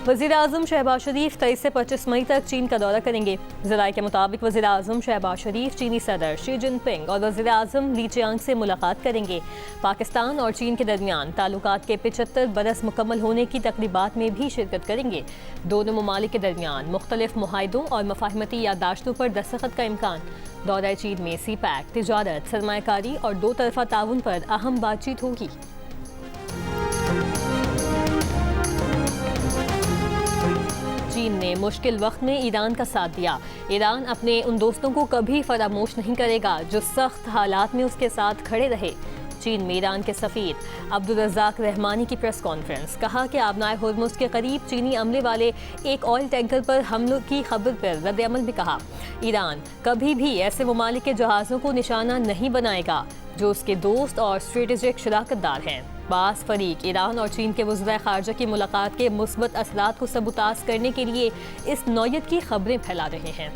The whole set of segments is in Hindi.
वज़ीर-ए-आज़म शहबाज शरीफ 23 से 25 मई तक चीन का दौरा करेंगे। ज़राए के मुताबिक वज़ीर-ए-आज़म शहबाज शरीफ चीनी सदर शी जिनपिंग और वज़ीर-ए-आज़म ली चियांग से मुलाकात करेंगे। पाकिस्तान और चीन के दरमियान ताल्लुकात के 75 बरस मुकम्मल होने की तकरीबात में भी शिरकत करेंगे। दोनों ममालिक के दरमियान मुख्तलिफ मुआहिदों और मफाहिमती याददाश्तों पर दस्तखत का इम्कान। दौरा चीन में सी पैक, तिजारत, सरमायाकारी और दो तरफा ताउन पर अहम बातचीत होगी। चीन ने मुश्किल वक्त में ईरान का साथ दिया। ईरान अपने उन दोस्तों को कभी फरामोश नहीं करेगा जो सख्त हालात में उसके साथ खड़े रहे। चीन में ईरान के सफ़ीर अब्दुल रज़ाक रहमानी की प्रेस कॉन्फ्रेंस। कहा कि आबनाए हुर्मुज़ के करीब चीनी अमले वाले एक ऑयल टैंकर पर हमलों की खबर पर रद्द-ए-अमल में कहा, ईरान कभी भी ऐसे ममालिक के जहाज़ों को निशाना नहीं बनाएगा जो उसके दोस्त और स्ट्रेटेजिक शराकतदार हैं। बास फरीक ईरान और चीन के वज़ीर ख़ारजा की मुलाकात के मुस्बत असरात को सबूताज़ करने के लिए इस नौयत की खबरें फैला रहे हैं।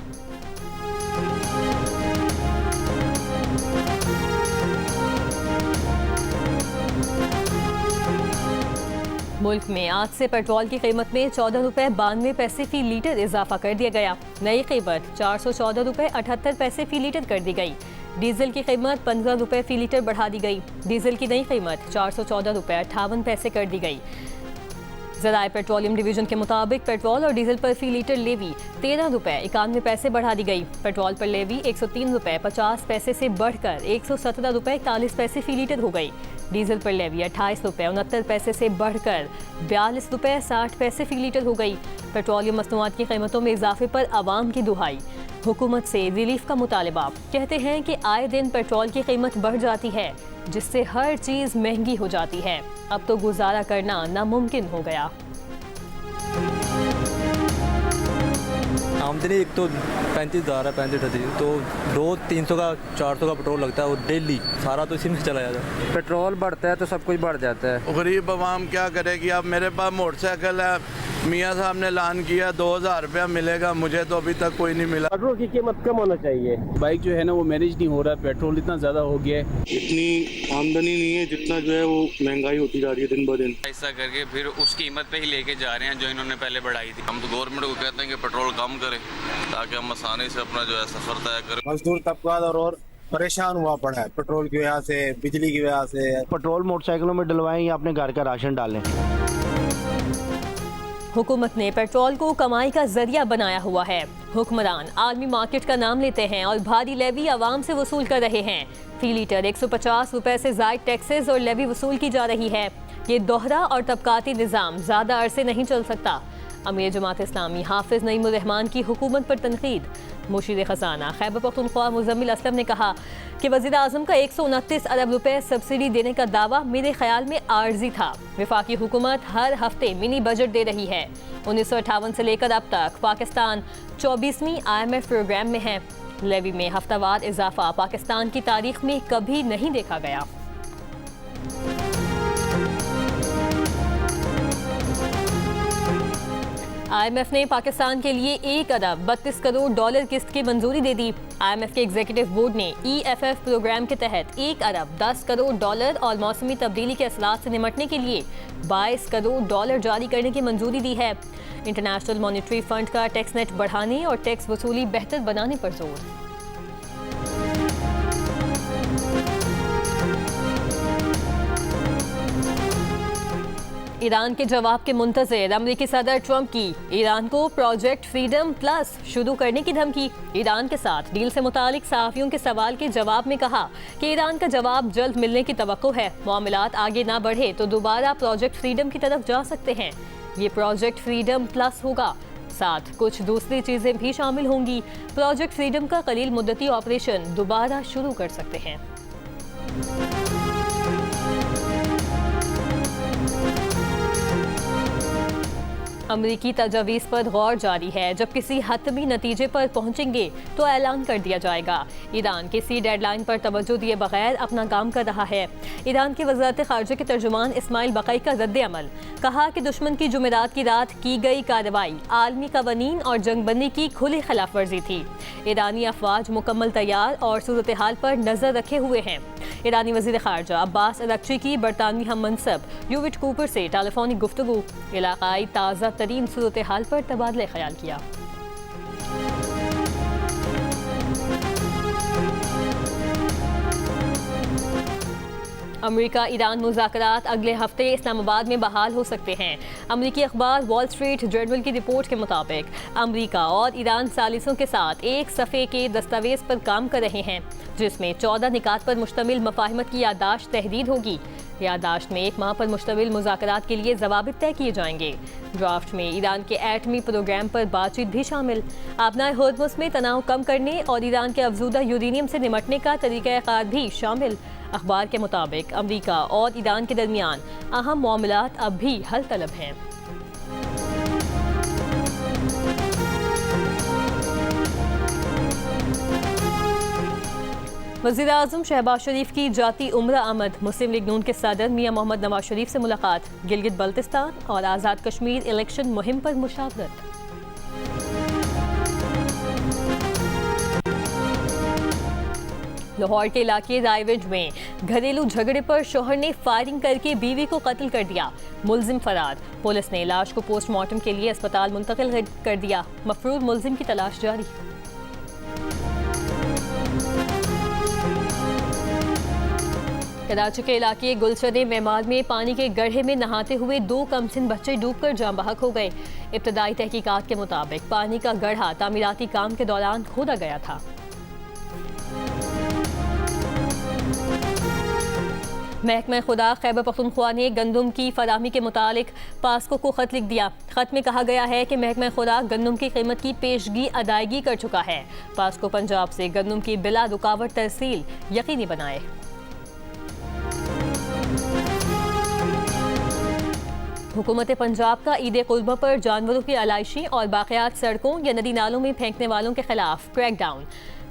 मुल्क में आज से पेट्रोल की कीमत में 14 रुपये 92 पैसे फी लीटर इजाफा कर दिया गया। नई कीमत 414 रुपये 78 पैसे फी लीटर कर दी गई। डीजल की कीमत 15 रुपये फी लीटर बढ़ा दी गई। डीजल की नई कीमत 414 रुपये 58 पैसे कर दी गई। ज़राए पेट्रोलियम डिवीजन के मुताबिक पेट्रोल और डीजल पर फी लीटर लेवी 13 रुपये 91 पैसे बढ़ा दी गई। पेट्रोल पर लेवी 103 रुपये 50 पैसे से बढ़कर 117 रुपये 41 पैसे फी लीटर हो गई। डीजल पर लेवी 28 रुपये 69 पैसे से बढ़कर 42 रुपये 60 पैसे फी लीटर हो गई। पेट्रोलियम मसनूआत की कीमतों में इजाफे पर आवाम की दुहाई। हुकूमत से रिलीफ का मुतालबा। कहते हैं कि आए दिन पेट्रोल की कीमत बढ़ जाती है जिससे हर चीज़ महंगी हो जाती है। अब तो गुजारा करना नामुमकिन हो गया। आमदनी एक तो 35,000 है, 35-38, तो 200-300 का 400 का पेट्रोल लगता है, वो डेली सारा तो इसी में चला जाता है। पेट्रोल बढ़ता है तो सब कुछ बढ़ जाता है। गरीब आवाम क्या करेगी। अब मेरे पास मोटरसाइकिल है, मियाँ साहब ने ऐलान किया 2,000 रुपया मिलेगा, मुझे तो अभी तक कोई नहीं मिला। पेट्रोल की कीमत कम होना चाहिए। बाइक जो है ना वो मैनेज नहीं हो रहा है, पेट्रोल इतना ज़्यादा हो गया है। इतनी आमदनी नहीं है जितना जो है वो महंगाई होती जा रही है दिन ब दिन। ऐसा करके फिर उस कीमत पे ही लेके जा रहे हैं जो इन्होंने पहले बढ़ाई थी। हम तो गवर्नमेंट को कहते हैं कि पेट्रोल कम करे ताकि हम आसानी से अपना जो है सफर तय करें। मजदूर तबका और परेशान हुआ पड़ा है पेट्रोल की वजह से, बिजली की वजह से। पेट्रोल मोटरसाइकिलों में डलवाएं या अपने घर का राशन डालें। हुकूमत ने पेट्रोल को कमाई का जरिया बनाया हुआ है। हुक्मरान आलमी मार्केट का नाम लेते हैं और भारी लेवी आवाम से वसूल कर रहे हैं। फी लीटर 150 रुपए से ज़ायद टैक्सेस और लेवी वसूल की जा रही है। ये दोहरा और तबकाती निज़ाम ज़्यादा अरसे नहीं चल सकता। अमीर जमात इस्लामी हाफिज नईमुर रहमान की हुकूमत पर तनकीद। मुशीर खजाना खैबर पख्तूनख्वा मुज़म्मिल असलम ने कहा कि वज़ीर-ए-आज़म का 129 अरब रुपए सब्सिडी देने का दावा मेरे ख्याल में आर्जी था। वफाकी हुकूमत हर हफ्ते मिनी बजट दे रही है। 1958 से लेकर अब तक पाकिस्तान 24वीं IMF प्रोग्राम में है। लेवी में हफ्तावार इजाफा पाकिस्तान की तारीख में कभी नहीं देखा गया। IMF ने पाकिस्तान के लिए 1 अरब 32 करोड़ डॉलर किस्त की मंजूरी दे दी। IMF के एग्जीक्यूटिव बोर्ड ने EFF प्रोग्राम के तहत 1 अरब 10 करोड़ डॉलर और मौसमी तब्दीली के असरात से निमटने के लिए 22 करोड़ डॉलर जारी करने की मंजूरी दी है। इंटरनेशनल मॉनेटरी फंड का टैक्स नेट बढ़ाने और टैक्स वसूली बेहतर बनाने पर जोर। ईरान के जवाब के मुंतज़िर अमेरिकी सदर ट्रंप की ईरान को प्रोजेक्ट फ्रीडम प्लस शुरू करने की धमकी। ईरान के साथ डील से मुतालिक सहाफ़ियों के सवाल के जवाब में कहा कि ईरान का जवाब जल्द मिलने की तवक्को है। मामलात आगे ना बढ़े तो दोबारा प्रोजेक्ट फ्रीडम की तरफ जा सकते हैं। ये प्रोजेक्ट फ्रीडम प्लस होगा, साथ कुछ दूसरी चीज़ें भी शामिल होंगी। प्रोजेक्ट फ्रीडम का कलील मुद्दती ऑपरेशन दोबारा शुरू कर सकते हैं। अमरीकी तजवीज़ पर गौर जारी है। जब किसी हतमी नतीजे पर पहुंचेंगे तो ऐलान कर दिया जाएगा। ईरान किसी डेडलाइन पर तवज्जो दिए बगैर अपना काम कर रहा है। ईरान की वज़ारत ख़ारजा के तर्जुमान इस्माइल बक़ई का रद्द-ए-अमल। कहा कि दुश्मन की जुमेरात की रात की गई कार्रवाई आलमी कवानीन और जंगबंदी की खुली खिलाफ वर्जी थी। ईरानी अफवाज मुकम्मल तैयार और सूरत हाल पर नज़र रखे हुए हैं। ईरानी वज़ीर ख़ारजा अब्बास अरगची की बरतानवी हम मनसब यूविट कूपर से टेलीफोनिक गुफ्तगू। इलाक़ाई ताज़ा तरीन सूरत हाल पर तबादला ख्याल किया। अमेरिका ईरान मुज़ाकरात अगले हफ्ते इस्लामाबाद में बहाल हो सकते हैं। अमेरिकी अखबार वॉल स्ट्रीट जर्नल की रिपोर्ट के मुताबिक अमेरिका और ईरान सालिसों के साथ एक सफ़े के दस्तावेज़ पर काम कर रहे हैं, जिसमें 14 निकात पर मुश्तमिल मफाहिमत की याददाश्त तहरीर होगी। याददाश्त में 1 माह पर मुश्तमिल मुज़ाकरात के लिए ज़वाबित तय किए जाएंगे। ड्राफ्ट में ईरान के एटमी प्रोग्राम पर बातचीत भी शामिल, आबनाए होर्मुज़ में तनाव कम करने और ईरान के अफजूदा यूरेनियम से निमटने का तरीक़ाकार भी शामिल। अखबार के मुताबिक अमेरिका और ईरान के दरमियान अहम मामलात अब भी हल तलब हैं। वज़ीर-ए-आज़म शहबाज शरीफ की जाती उम्रा आमद। मुस्लिम लीग नून के सदर मियां मोहम्मद नवाज शरीफ से मुलाकात। गिलगित बल्तिस्तान और आज़ाद कश्मीर इलेक्शन मुहिम पर मुशावरत। लाहौर के इलाके रायविज में घरेलू झगड़े पर शोहर ने फायरिंग करके बीवी को कत्ल कर दिया। मुलजिम फरार। पुलिस ने लाश को पोस्टमार्टम के लिए अस्पताल मुंतकिल कर दिया। मफरूर मुलजिम की तलाश जारी। कराची के इलाके गुलशन मेमार में पानी के गड्ढे में नहाते हुए 2 कमसिन बच्चे डूबकर जाँ बहक हो गए। इब्तदाई तहकीकात के मुताबिक पानी का गड्ढा तामीराती काम के दौरान खोदा गया था। महकमा खुदा खैबर पख्तूनख्वा ने गंदम की फराहमी के मुतालिक पास्को को खत लिख दिया। खत में कहा गया है कि महकमा खुदा गंदम की कीमत की पेशगी अदायगी कर चुका है। पास्को पंजाब से गंदम की बिला रुकावट तरसील यकीनी बनाए। हुकूमत पंजाब का ईद कुर्बा पर जानवरों की आलाइशी और बाक़ियात सड़कों या नदी नालों में फेंकने वालों के खिलाफ क्रैकडाउन।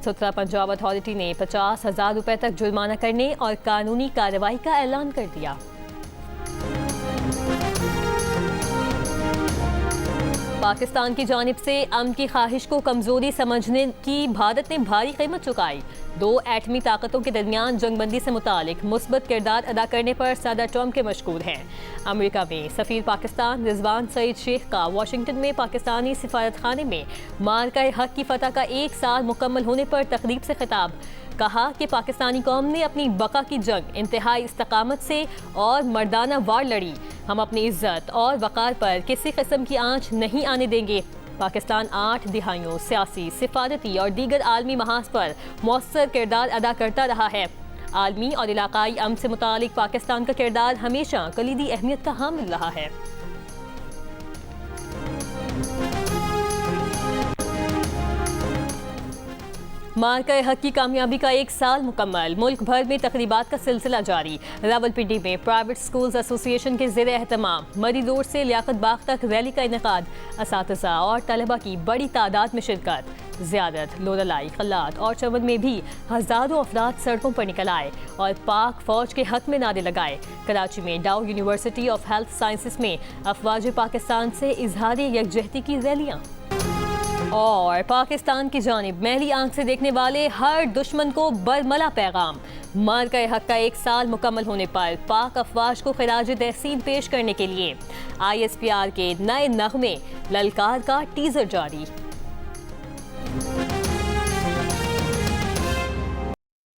सुथरा पंजाब अथॉरिटी ने 50,000 रुपए तक जुर्माना करने और कानूनी कार्रवाई का ऐलान कर दिया। पाकिस्तान की जानिब से अमन की ख्वाहिश को कमजोरी समझने की भारत ने भारी कीमत चुकाई। 2 एटमी ताकतों के दरमियान जंगबंदी से मुतालिक मुस्बत किरदार अदा करने पर सदर ट्रंप के मशकूर हैं। अमेरिका में सफीर पाकिस्तान रिजवान सईद शेख का वाशिंगटन में पाकिस्तानी सिफारत खाने में मार्का हक की फतह का 1 साल मुकम्मल होने पर तकरीब से खिताब। कहा कि पाकिस्तानी कौम ने अपनी बका की जंग इंतहाई इस्तकामत से और मर्दाना वार लड़ी। हम अपनी इज्जत और वक़ार पर किसी किस्म की आंच नहीं आने देंगे। पाकिस्तान 8 दिहाइयों सियासी, सिफारती और दीगर आलमी महाज पर मौसर किरदार अदा करता रहा है। आलमी और इलाकाई अमन से मुतालिक पाकिस्तान का किरदार हमेशा कलीदी अहमियत का हामिल रहा है। मार्का हक की कामयाबी का 1 साल मुकम्मल। मुल्क भर में तकरीबात का सिलसिला जारी। रावलपिंडी में प्राइवेट स्कूल्स एसोसिएशन के ज़ेर एहतमाम मरी रोड से लियाकत बाग तक रैली का इनेकाद। असातिज़ा और तलबा की बड़ी तादाद में शिरकत। ज़ियारत, लोरलाई, खल्लात और चमन में भी हज़ारों अफराद सड़कों पर निकल आए और पाक फौज के हक में नारे लगाए। कराची में डाउ यूनिवर्सिटी ऑफ हेल्थ साइंसेस में अफवाज पाकिस्तान से इजहार यकजहती की रैलियाँ। और पाकिस्तान की जानिब मैली आंख से देखने वाले हर दुश्मन को बरमला पैगाम। मार्का हक का 1 साल मुकम्मल होने पर पाक अफवाज को खिराज तहसीन पेश करने के लिए ISPR के नए नगमे ललकार का टीजर जारी।